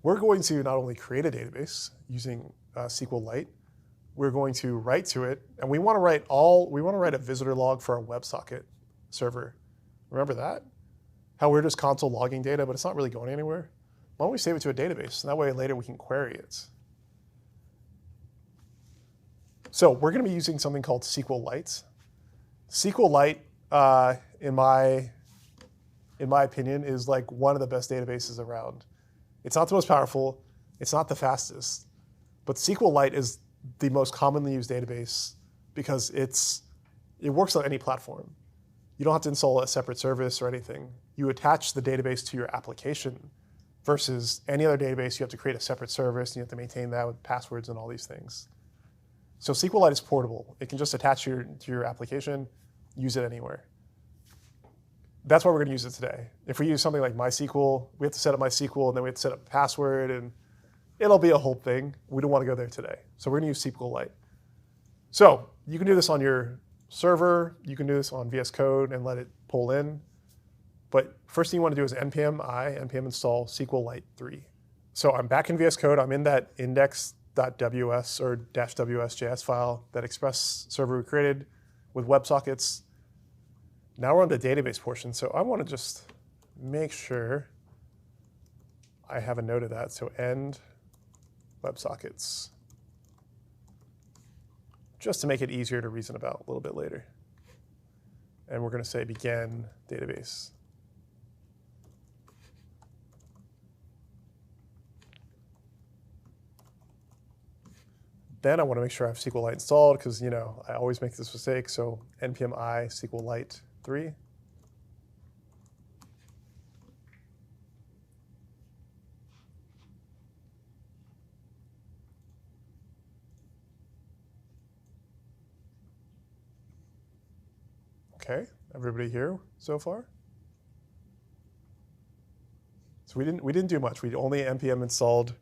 we're going to not only create a database using SQLite, we're going to write to it, and we want to write a visitor log for our WebSocket server. Remember that? How we're just console logging data, but it's not really going anywhere? Why don't we save it to a database? And that way later we can query it. So we're going to be using something called SQLite. SQLite, in my opinion, is like one of the best databases around. It's not the most powerful, it's not the fastest, but SQLite is the most commonly used database because it works on any platform. You don't have to install a separate service or anything. You attach the database to your application versus any other database. You have to create a separate service and you have to maintain that with passwords and all these things. So SQLite is portable. It can just attach to your application, use it anywhere. That's why we're going to use it today. If we use something like MySQL, we have to set up MySQL and then we have to set up a password and it'll be a whole thing. We don't want to go there today. So we're going to use SQLite. So you can do this on your server. You can do this on VS Code and let it pull in. But first thing you want to do is npm install SQLite 3. So I'm back in VS Code. I'm in that index.ws or -ws.js file, that Express server we created with WebSockets. Now we're on the database portion. So I want to just make sure I have a note of that. So end WebSockets, just to make it easier to reason about a little bit later. And we're going to say begin database. Then I want to make sure I have SQLite installed because, you know, I always make this mistake. So npm I SQLite 3. Okay, everybody here so far? So we didn't do much. We only npm installed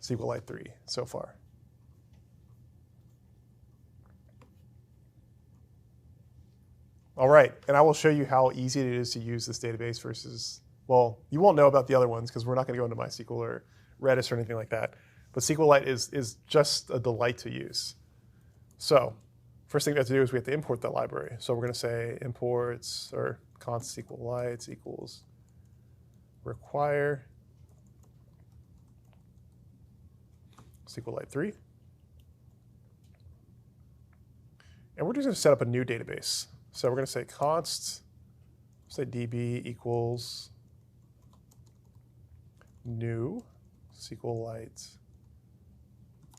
SQLite 3 so far. All right, and I will show you how easy it is to use this database versus, well, you won't know about the other ones because we're not going to go into MySQL or Redis or anything like that. But SQLite is just a delight to use. So first thing we have to do is we have to import that library. So we're going to say imports or const SQLite equals require SQLite 3. And we're just going to set up a new database. So we're going to say const, say db equals new SQLite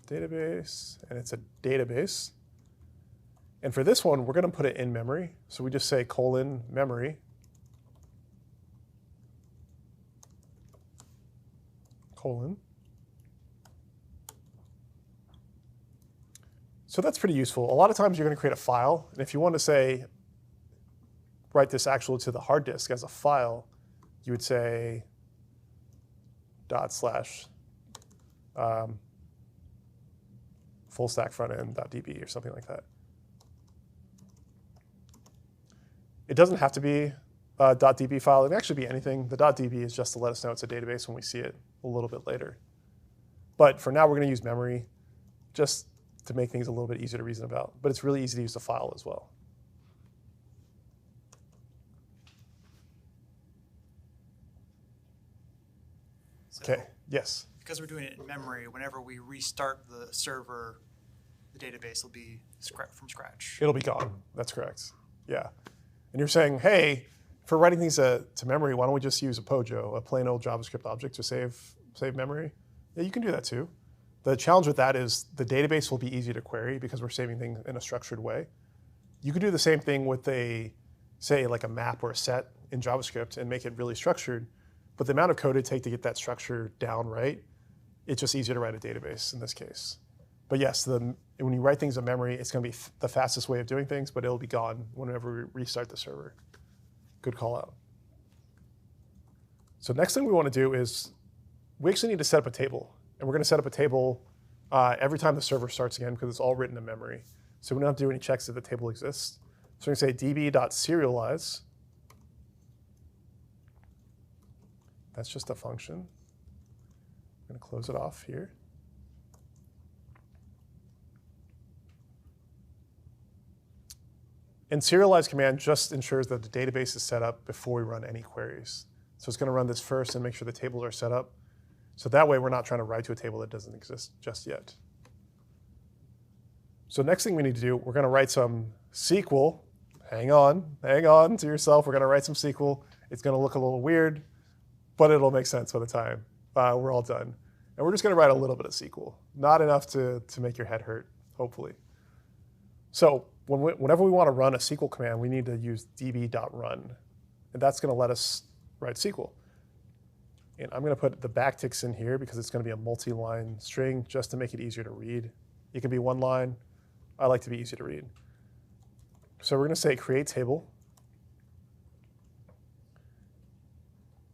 database, and it's a database. And for this one, we're going to put it in memory. So we just say :memory, :. So that's pretty useful. A lot of times you're going to create a file, and if you want to say, write this actually to the hard disk as a file, you would say /fullstackfrontend.db or something like that. It doesn't have to be a .db file. It can actually be anything. The .db is just to let us know it's a database when we see it a little bit later. But for now, we're going to use memory just to make things a little bit easier to reason about. But it's really easy to use the file as well. Okay, yes? Because we're doing it in memory, whenever we restart the server, the database will be from scratch. It'll be gone. That's correct. Yeah. And you're saying, hey, for writing things to memory, why don't we just use a POJO, a plain old JavaScript object to save memory? Yeah, you can do that too. The challenge with that is the database will be easy to query because we're saving things in a structured way. You could do the same thing with say like a map or a set in JavaScript and make it really structured. But the amount of code it'd take to get that structure down right, it's just easier to write a database in this case. But yes, when you write things in memory, it's going to be the fastest way of doing things, but it'll be gone whenever we restart the server. Good call out. So next thing we want to do is we actually need to set up a table. And we're going to set up a table every time the server starts again because it's all written in memory. So we don't have to do any checks if the table exists. So we're going to say db.serialize. That's just a function. going to close it off here. And serialize command just ensures that the database is set up before we run any queries. So it's going to run this first and make sure the tables are set up. So that way we're not trying to write to a table that doesn't exist just yet. So next thing we need to do, we're going to write some SQL. Hang on to yourself. We're going to write some SQL. It's going to look a little weird, but it'll make sense by the time we're all done. And we're just going to write a little bit of SQL, not enough to make your head hurt, hopefully. So whenever we want to run a SQL command, we need to use db.run. And that's going to let us write SQL. And I'm going to put the backticks in here because it's going to be a multi-line string just to make it easier to read. It can be one line. I like to be easy to read. So we're going to say create table.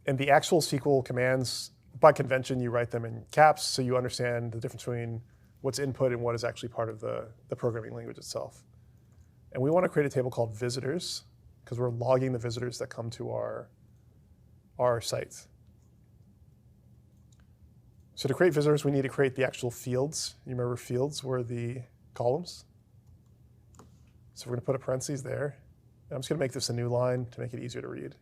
And the actual SQL commands, by convention, you write them in caps so you understand the difference between what's input and what is actually part of the programming language itself. And we want to create a table called visitors because we're logging the visitors that come to our site. So to create visitors, we need to create the actual fields. You remember fields were the columns. So we're going to put a parentheses there. And I'm just going to make this a new line to make it easier to read.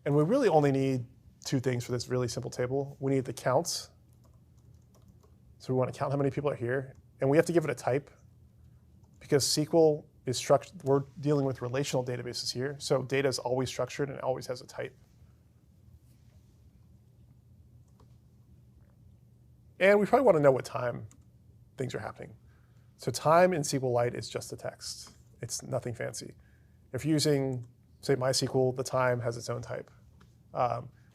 And we really only need two things for this really simple table. We need the counts. So we want to count how many people are here. And we have to give it a type because SQL is structured. We're dealing with relational databases here. So data is always structured and it always has a type. And we probably want to know what time things are happening. So time in SQLite is just the text. It's nothing fancy. If you're using, say, MySQL, the time has its own type,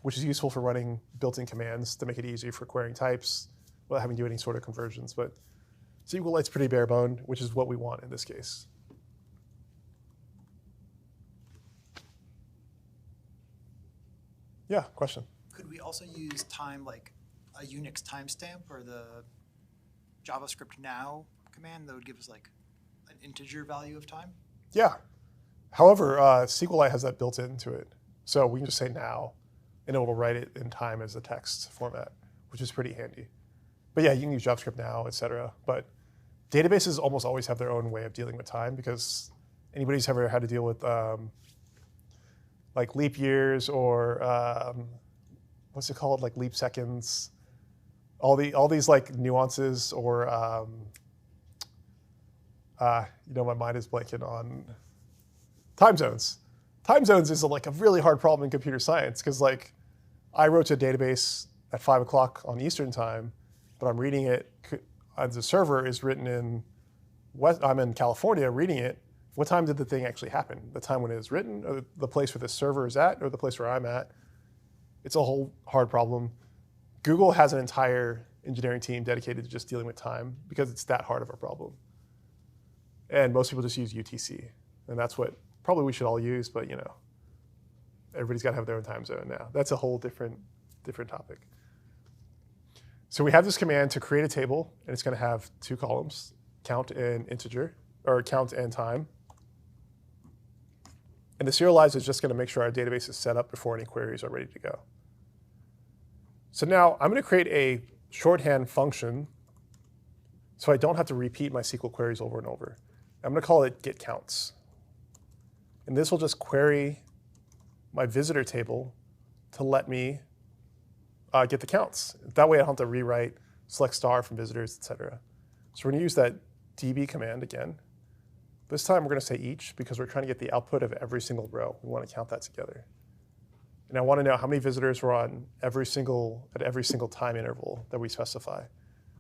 which is useful for running built-in commands to make it easy for querying types without having to do any sort of conversions. But SQLite's pretty bare-boned, which is what we want in this case. Yeah, question? Could we also use time like a Unix timestamp or the JavaScript now command that would give us like an integer value of time? Yeah. However, SQLite has that built into it. So we can just say now, and it will write it in time as a text format, which is pretty handy. But yeah, you can use JavaScript now, et cetera. But databases almost always have their own way of dealing with time because anybody who's ever had to deal with like leap years or what's it called, like leap seconds, all these like nuances or my mind is blanking on time zones. Time zones is like a really hard problem in computer science because like I wrote to a database at 5 o'clock on Eastern time, but I'm reading it as the server is written in I'm in California reading it. What time did the thing actually happen? The time when it was written, or the place where the server is at, or the place where I'm at? It's a whole hard problem. Google has an entire engineering team dedicated to just dealing with time because it's that hard of a problem. And most people just use UTC. And that's what probably we should all use, but everybody's got to have their own time zone now. That's a whole different topic. So we have this command to create a table, and it's going to have two columns, count and integer, or count and time. And the serialize is just going to make sure our database is set up before any queries are ready to go. So now I'm going to create a shorthand function so I don't have to repeat my SQL queries over and over. I'm going to call it getCounts. And this will just query my visitor table to let me get the counts. That way I don't have to rewrite select star from visitors, et cetera. So we're going to use that db command again. This time we're going to say each because we're trying to get the output of every single row. We want to count that together. And I want to know how many visitors were on at every single time interval that we specify.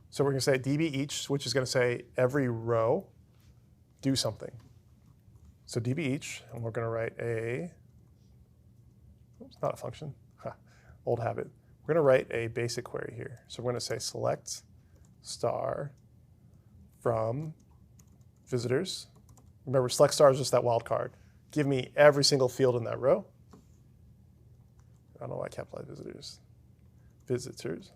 So we're going to say db each, which is going to say every row do something. So db each, and we're going to write oops, not a function, old habit. We're going to write a basic query here. So we're going to say select star from visitors. Remember, select star is just that wildcard. Give me every single field in that row. I don't know why I capitalized visitors. Visitors.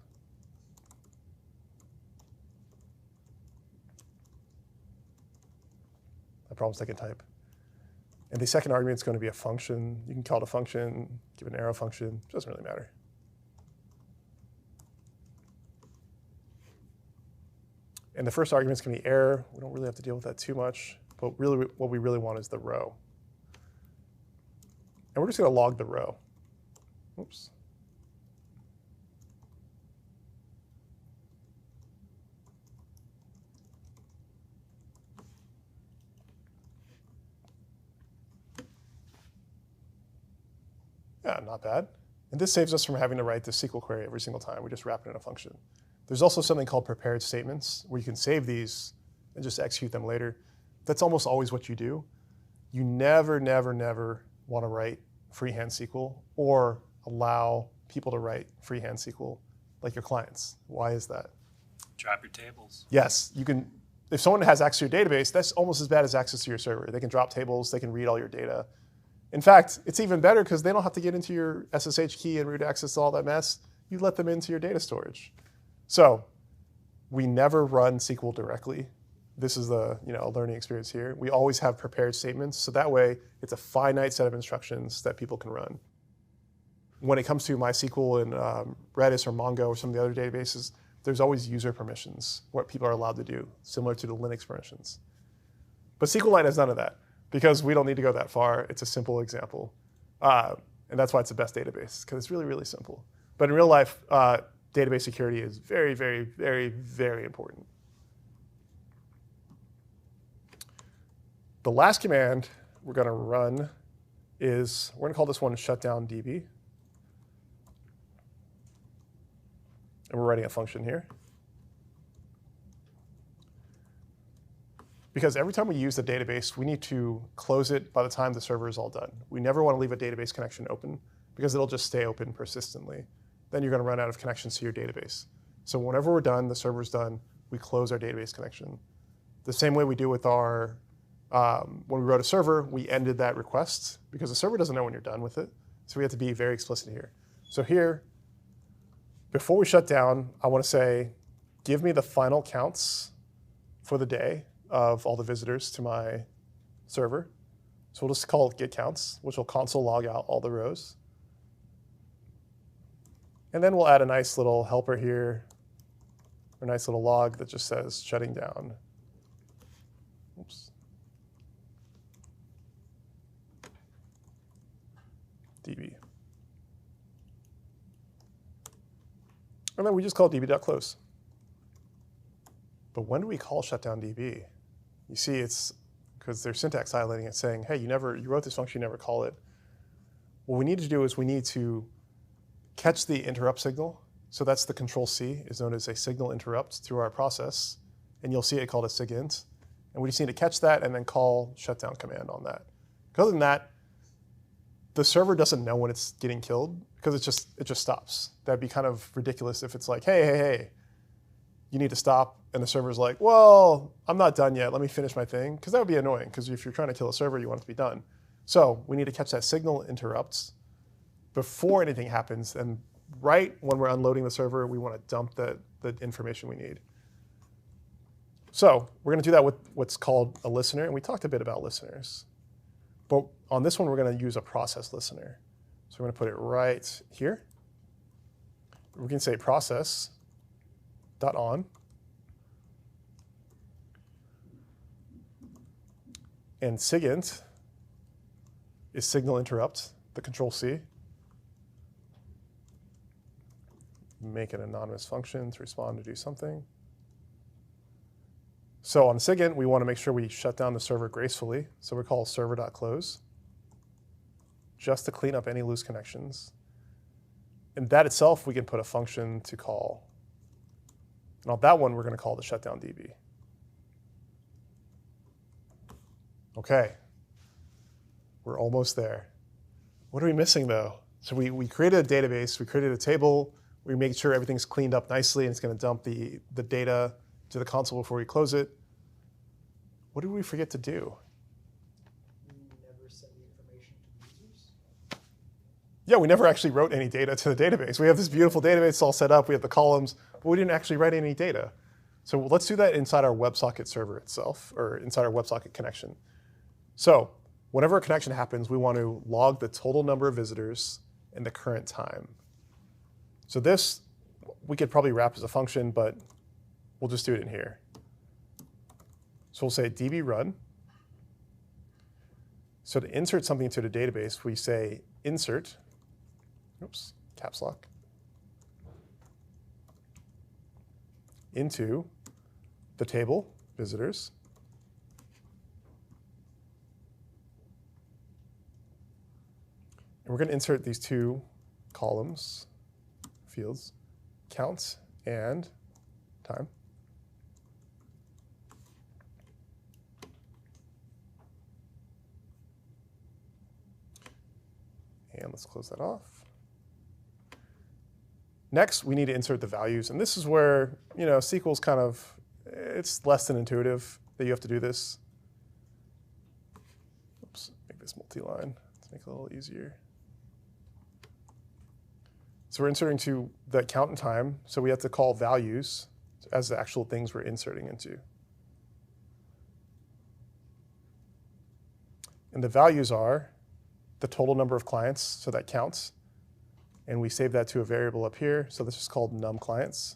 That problem's taking type. And the second argument is going to be a function. You can call it a function, give it an arrow function. It doesn't really matter. And the first argument is going to be error. We don't really have to deal with that too much. But really, what we really want is the row. And we're just going to log the row. Oops. Yeah, not bad. And this saves us from having to write the SQL query every single time. We just wrap it in a function. There's also something called prepared statements where you can save these and just execute them later. That's almost always what you do. You never, never, never want to write freehand SQL or allow people to write freehand SQL like your clients. Why is that? Drop your tables. Yes, you can. If someone has access to your database, that's almost as bad as access to your server. They can drop tables, they can read all your data. In fact, it's even better because they don't have to get into your SSH key and root access to all that mess. You let them into your data storage. So we never run SQL directly. This is the learning experience here. We always have prepared statements, so that way it's a finite set of instructions that people can run. When it comes to MySQL and Redis or Mongo or some of the other databases, there's always user permissions, what people are allowed to do, similar to the Linux permissions. But SQLite has none of that because we don't need to go that far. It's a simple example. And that's why it's the best database, because it's really, really simple. But in real life, database security is very, very, very, very important. The last command we're going to run is, we're going to call this one shutdown DB. And we're writing a function here. Because every time we use the database, we need to close it by the time the server is all done. We never want to leave a database connection open because it'll just stay open persistently. Then you're going to run out of connections to your database. So whenever we're done, the server's done, we close our database connection. The same way we do with our, when we wrote a server, we ended that request because the server doesn't know when you're done with it. So we have to be very explicit here. So here, before we shut down, I want to say, give me the final counts for the day of all the visitors to my server. So we'll just call it get counts, which will console log out all the rows. And then we'll add a nice little helper here, a nice little log that just says shutting down. Oops. DB. And then we just call db.close. But when do we call shutdown DB? You see, it's because there's syntax highlighting it saying, hey, you wrote this function, you never call it. What we need to do is we need to catch the interrupt signal. So that's the control C, is known as a signal interrupt through our process. And you'll see it called a sigint. And we just need to catch that and then call shutdown command on that. Other than that, the server doesn't know when it's getting killed because it just stops. That'd be kind of ridiculous if it's like, hey, you need to stop, and the server's like, well, I'm not done yet, let me finish my thing, because that would be annoying, because if you're trying to kill a server, you want it to be done. So we need to catch that signal interrupts before anything happens, and right when we're unloading the server, we want to dump the information we need. So we're going to do that with what's called a listener, and we talked a bit about listeners. But on this one, we're going to use a process listener. So we're going to put it right here. We can say process.on. And sigint is signal interrupt, the control C. Make an anonymous function to respond to do something. So on sigint, we want to make sure we shut down the server gracefully. So we call server.close just to clean up any loose connections. And that itself, we can put a function to call. And on that one, we're going to call the shutdown DB. OK, we're almost there. What are we missing, though? So we created a database. We created a table. We made sure everything's cleaned up nicely, and it's going to dump the data to the console before we close it. What did we forget to do? Never send the information to users? Yeah, we never actually wrote any data to the database. We have this beautiful database all set up. We have the columns, but we didn't actually write any data. So let's do that inside our WebSocket server itself, or inside our WebSocket connection. So whenever a connection happens, we want to log the total number of visitors and the current time. So this, we could probably wrap as a function, but we'll just do it in here. So we'll say db run. So to insert something into the database, we say insert, oops, caps lock, into the table visitors. And we're going to insert these two columns, fields, count and time. And let's close that off. Next, we need to insert the values. And this is where, SQL's kind of, it's less than intuitive that you have to do this. Oops, make this multi-line. Let's make it a little easier. So we're inserting to the count and time. So we have to call values as the actual things we're inserting into. And the values are the total number of clients, so that counts. And we save that to a variable up here. So this is called num clients.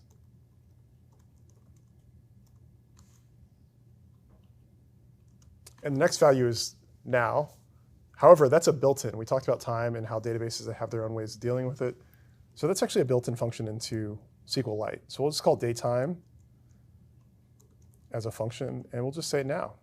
And the next value is now. However, that's a built-in. We talked about time and how databases have their own ways of dealing with it. So that's actually a built-in function into SQLite. So we'll just call datetime as a function, and we'll just say now.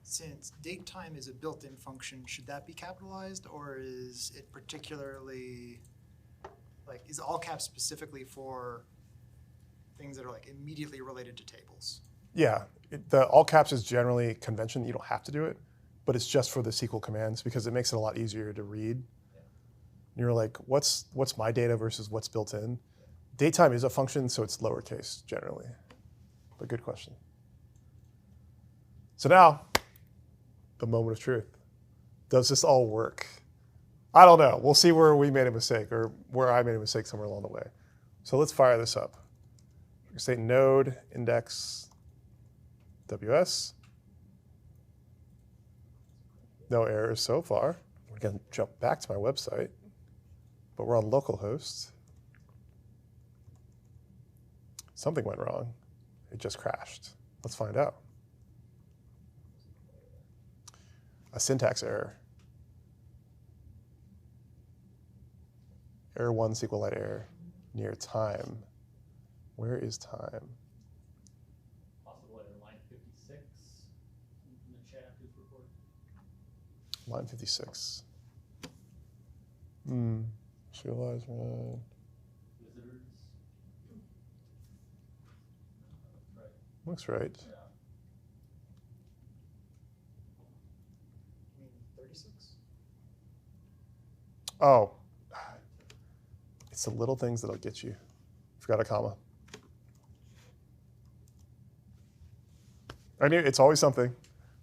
Since datetime is a built-in function, should that be capitalized, or is it particularly, is all caps specifically for things that are immediately related to tables? Yeah, the all caps is generally convention. You don't have to do it, but it's just for the SQL commands because it makes it a lot easier to read. Yeah. You're like, what's my data versus what's built in? Datetime is a function, so it's lowercase generally. But good question. So now, the moment of truth. Does this all work? I don't know. We'll see where we made a mistake or where I made a mistake somewhere along the way. So let's fire this up. We say node index WS. No errors so far. We're going to jump back to my website, but we're on localhost. Something went wrong. It just crashed. Let's find out. A syntax error. Error 1 SQLite error near time. Where is time? Possible error line 56 in the chat is reported. Line 56. Serialize run. Visitors. Right. Looks right. Yeah. You mean 36? Oh. It's the little things that'll get you. Forgot a comma. I knew it's always something.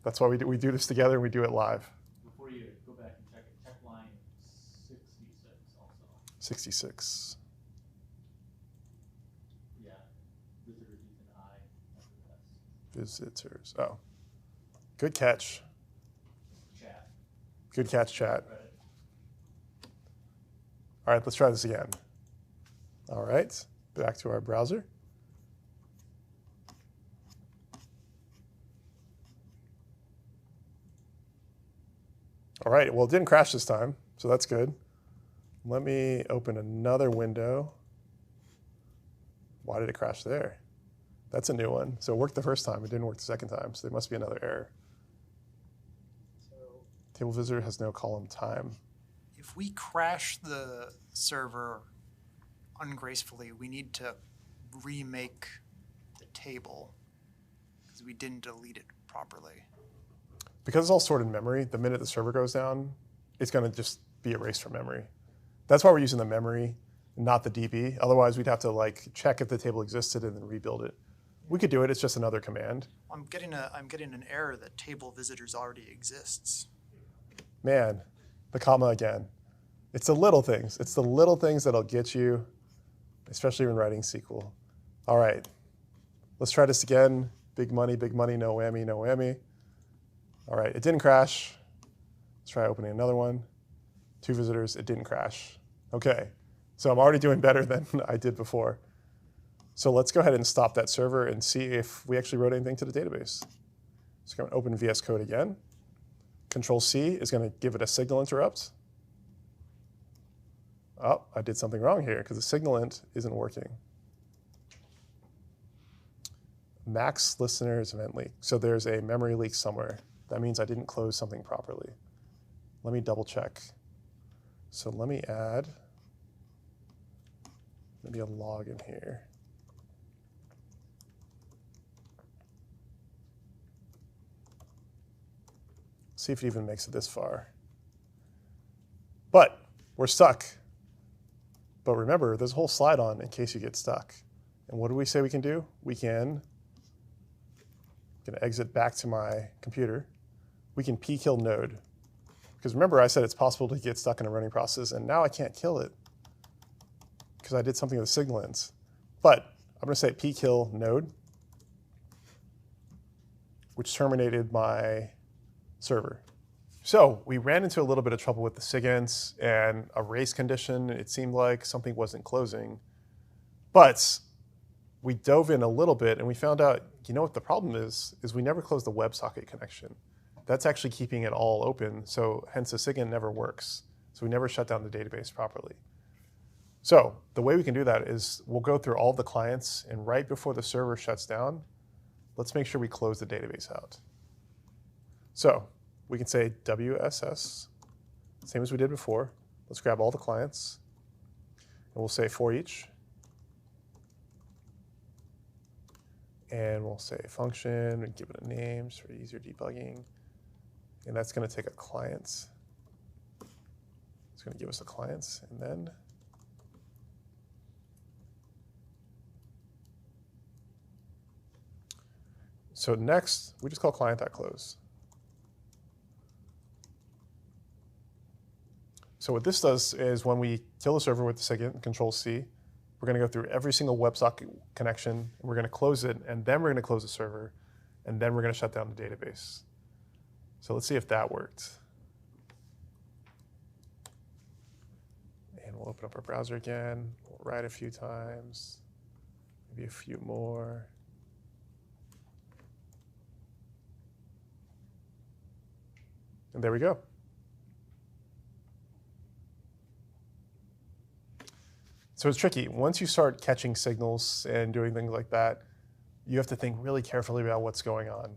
That's why we do this together and we do it live. Before you go back and check it, check line 66 also. 66. Yeah. Visitors use an I after the S. Visitors. Oh. Good catch. Chat. Good catch, chat. Credit. All right, let's try this again. All right, back to our browser. All right, well, it didn't crash this time, so that's good. Let me open another window. Why did it crash there? That's a new one. So it worked the first time. It didn't work the second time, so there must be another error. So Table visitor has no column time. if we crash the server ungracefully, we need to remake the table because we didn't delete it properly. Because it's all stored in memory, the minute the server goes down, it's going to just be erased from memory. That's why we're using the memory, not the DB. Otherwise, we'd have to check if the table existed and then rebuild it. We could do it. It's just another command. I'm getting an error that table visitors already exists. Man, the comma again. It's the little things. It's the little things that'll get you, especially when writing SQL. All right, let's try this again. Big money, no whammy, no whammy. All right, it didn't crash. Let's try opening another one. 2 visitors, it didn't crash. Okay, so I'm already doing better than I did before. So let's go ahead and stop that server and see if we actually wrote anything to the database. So I'm going to open VS Code again. Control-C is going to give it a signal interrupt. Oh, I did something wrong here because the signal int isn't working. Max listeners event leak. So there's a memory leak somewhere. That means I didn't close something properly. Let me double check. So let me add maybe a log in here. See if it even makes it this far. But we're stuck. But remember, there's a whole slide on in case you get stuck. And what do we say we can do? We can exit back to my computer. We can p-kill node. Because remember, I said it's possible to get stuck in a running process, and now I can't kill it because I did something with signal ins. But I'm going to say p-kill node, which terminated my server. So we ran into a little bit of trouble with the SIGINTs and a race condition. It seemed like something wasn't closing. But we dove in a little bit and we found out, you know what the problem is we never closed the WebSocket connection. That's actually keeping it all open, so hence the SIGINT never works. So we never shut down the database properly. So the way we can do that is we'll go through all the clients, and right before the server shuts down, let's make sure we close the database out. So we can say WSS, same as we did before. Let's grab all the clients, and we'll say for each. And we'll say function and give it a name for easier debugging. And that's going to take a client. It's going to give us a client, and then so next, we just call client.close. So what this does is when we kill the server with the SIGINT, Control-C, we're going to go through every single WebSocket connection, and we're going to close it, and then we're going to close the server, and then we're going to shut down the database. So let's see if that worked. And we'll open up our browser again. We'll write a few times, maybe a few more. And there we go. So it's tricky. Once you start catching signals and doing things like that, you have to think really carefully about what's going on.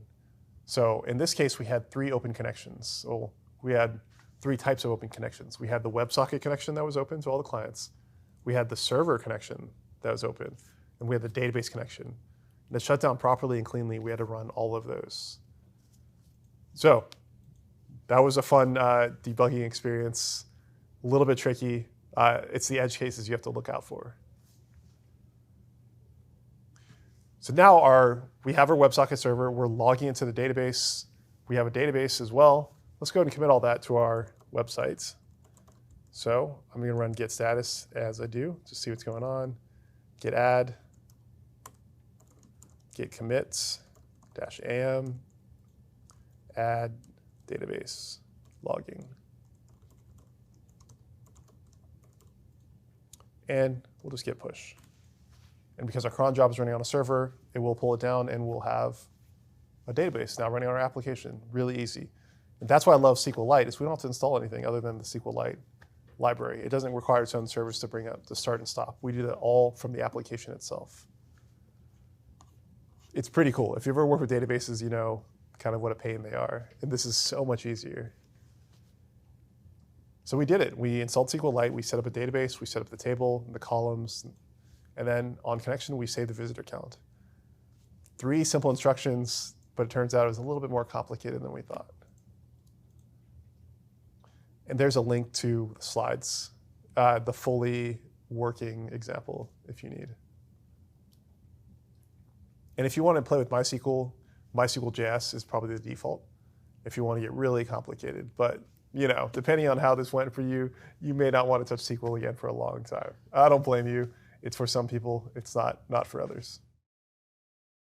So in this case, we had 3 open connections. So we had 3 types of open connections. We had the WebSocket connection that was open to all the clients. We had the server connection that was open. And we had the database connection. And to shut down properly and cleanly, we had to run all of those. So that was a fun debugging experience, a little bit tricky. It's the edge cases you have to look out for. So now we have our WebSocket server. We're logging into the database. We have a database as well. Let's go ahead and commit all that to our website. So I'm going to run git status as I do to see what's going on. Git add, git commits, -am, add database logging. And we'll just git push. And because our cron job is running on a server, it will pull it down and we'll have a database now running on our application. Really easy. And that's why I love SQLite, is we don't have to install anything other than the SQLite library. It doesn't require its own servers to bring up, to start and stop. We do that all from the application itself. It's pretty cool. If you ever work with databases, you know kind of what a pain they are. And this is so much easier. So we did it. We installed SQLite, we set up a database, we set up the table, the columns, and then on connection, we saved the visitor count. 3 simple instructions, but it turns out it was a little bit more complicated than we thought. And there's a link to the slides, the fully working example if you need. And if you want to play with MySQL, MySQL.js is probably the default if you want to get really complicated. But you know, depending on how this went for you, you may not want to touch SQL again for a long time. I don't blame you. It's for some people. It's not for others.